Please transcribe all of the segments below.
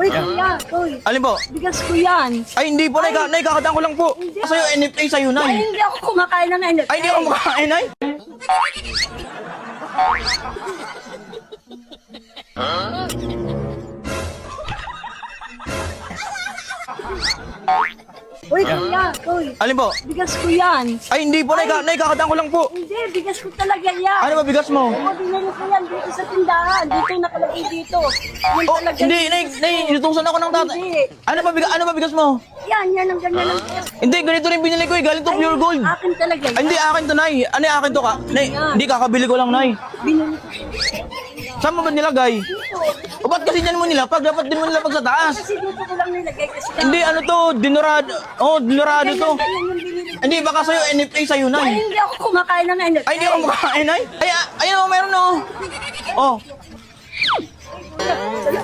Uy, kuya, uy. Alin po? Bigas ko yan. Ay, hindi po, Nay. Kakadaan ko lang po. Sa'yo, NFA sa'yo, Ay, Nay. hindi ako kumakain ng NFA. Ay, hindi ako makakain, Nay. Uy, kuya, uy. Alin po? Bigas ko yan. Ay, hindi po, Nay. Kakadaan ko lang po. Hindi, bigas ko talaga yan. Ano ba bigas mo? Oo, binili ko yan dito sa tindahan. Dito nakalagay dito. Yan Oh, talaga. hindi, Nay, inutusan ako ng tatay. Hindi. Ano ba bigas mo? Yan ang ganyan ang bigas. Hindi, ganito rin binili ko eh. Galing to pure gold. Akin talaga yan. Ay, hindi, akin to, Nay. Ano yung akin to ka? Nay, hindi, kakabili ko lang, Nay. Binili ko. Saan mo ba nilagay? O ba't kasi dyan mo nilapag? Dapat din mo nilapag sa taas. Kasi dito ko lang nilagay kasi. Hindi, ano to, dinorado. Oh, dinorado to. Ganyan yung binili ko. Hindi, baka sa'yo, NFA sa'yo, Ay, Nay. hindi ako kumakain ng NFA. Ay, hindi ako makakain, Nay. Ay, ayun, oh, meron, oh. Oh.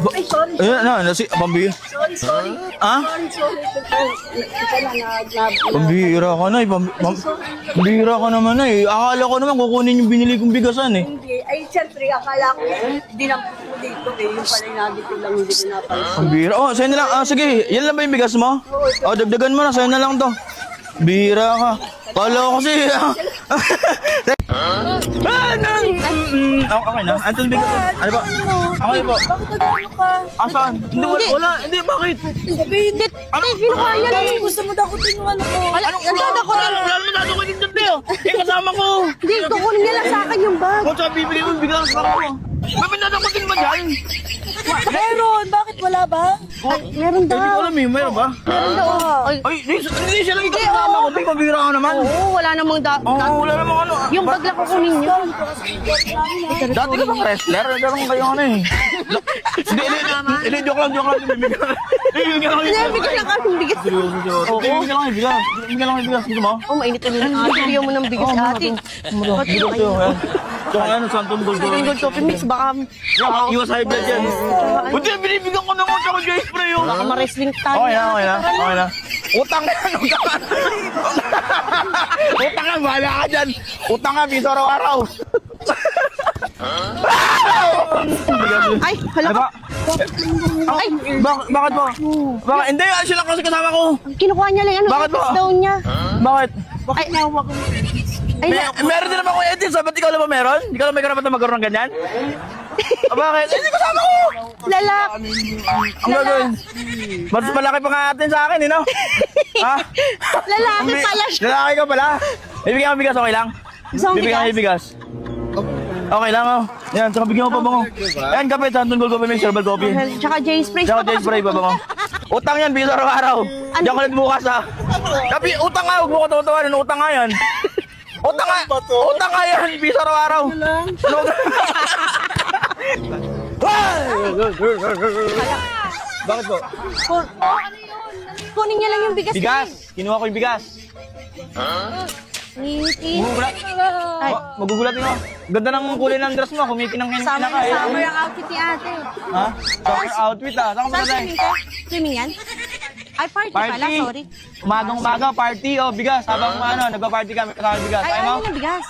Ay, sorry. Ayun, pambihira. Sorry. Ha? Sorry. Ito na, Pambihira ka, Nay. Pambihira ka naman, Nay. Akala ko naman kukunin yung binili kong bigasan, eh. Hindi. Ay, siyempre, akala ko, dinampot mo dito. Eh, yung pala yung nabito lang, hindi ko napala. Pambihira. Oh, sa'yo na lang. Ah, sige, yan lang ba yung bigas mo? Oh, dagdagan mo na. Sa'yo na lang to. Bihira ka. Kala ko kasi. Okay na. Anton bigas. Ano ba? Okay po. Bakit nagano ka? Asan? Hindi, wala. Hindi, bakit? Hindi. Ano? Kinuha niya lang. Gusto mo dakutin yung ano ko. Anong wala ko? Wala naman natin ko dito, Teo. Eh, kasama ko. Hindi, kukunin niya lang sa akin yung bag. Kung sa bibili mo, bigas lang ko. May pinadakutin ba dyan? Meron. Bakit wala ba? Meron Hindi ko daw. alam eh. Mayroon ba? Meron daw. Ay, hindi siya lang ikaw kasama ko. Hindi, mabira ka naman. Oo, wala namang Oo, wala namang ano. Yung bag lang kukunin nyo. Dati ka bang wrestler? Nagkaroon kayo ano eh. Hindi, joke lang. Bibigyan lang Hindi, bigyan lang kami ng bigas. Bibigyan lang bigas. Gusto mo? Oh, mainit ulit ng ate. Bigyan mo ng bigas ate. Bigas yun. Tsaka ano, Santon Gold. Ito yung gold coffee mix, baka Iwas high blood yan. Buti, binibigyan ko naman tsaka Joy Spray yun. ma-wrestling tayo. Okay na. Utang na yan, Utang na, bahala ka dyan. Utang nga, piso araw-araw. Ay, hala ka. Ay, bakit po? Bakit? Hindi, siya lang kasi kasama ko. Kinukuha niya lang ano, Bakit ba? bigas daw niya. Bakit? Ay, Meron din naman ko edit, so ba't ikaw lang ba meron? Ikaw lang may karapatan magkaroon ng ganyan? Bakit? Hindi kasama ko! lalak. Ang gagawin? Mas malaki pa nga atin sa akin, no? Ha? Lalaki pala siya. Lalaki ka pala? Bibigyan mo bigas, okay lang? Gusto mong Bibigyan mo bigas? bigas. Okay lang, oh. Yan, tsaka bigyan mo pa bango. Yan, kape, Santon Gold Coffee, may herbal coffee. Tsaka J-spray. Tsaka J spray pa bango. Utang yan, bigas araw-araw. Diyan ko ulit bukas, ha? Kape, utang nga, huwag mo ko tutuwanan, utang nga yan. Utang nga yan, bigas araw-araw. Bakit po? Kunin niya lang yung bigas. Bigas! Kinuha ko yung bigas. Ngiti. Magugulat. Ay, Magugulat mo. Ganda ng kulay ng dress mo. Kumikinang summer ka eh. na summer ang outfit ni ate. Ha? Summer outfit ah. Saan ka Saan ba swimming ka? Swimming yan? Ay, party pala, Party. sorry. Umagang-umaga, party. Oh, bigas. Habang ano, nagpa-party kami. Kasama bigas. Ay, Ayaw mo? ayaw ng bigas.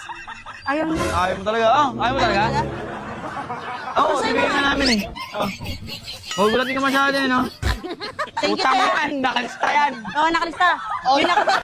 Ayaw na. Ayaw mo talaga. Oh, ayaw mo talaga? Oo, bibigyan na namin eh. Oh. Magugulat ka masyado eh, no? Thank you, Utang sir. yan. Nakalista yan. Oo, nakalista. Oo, nakalista.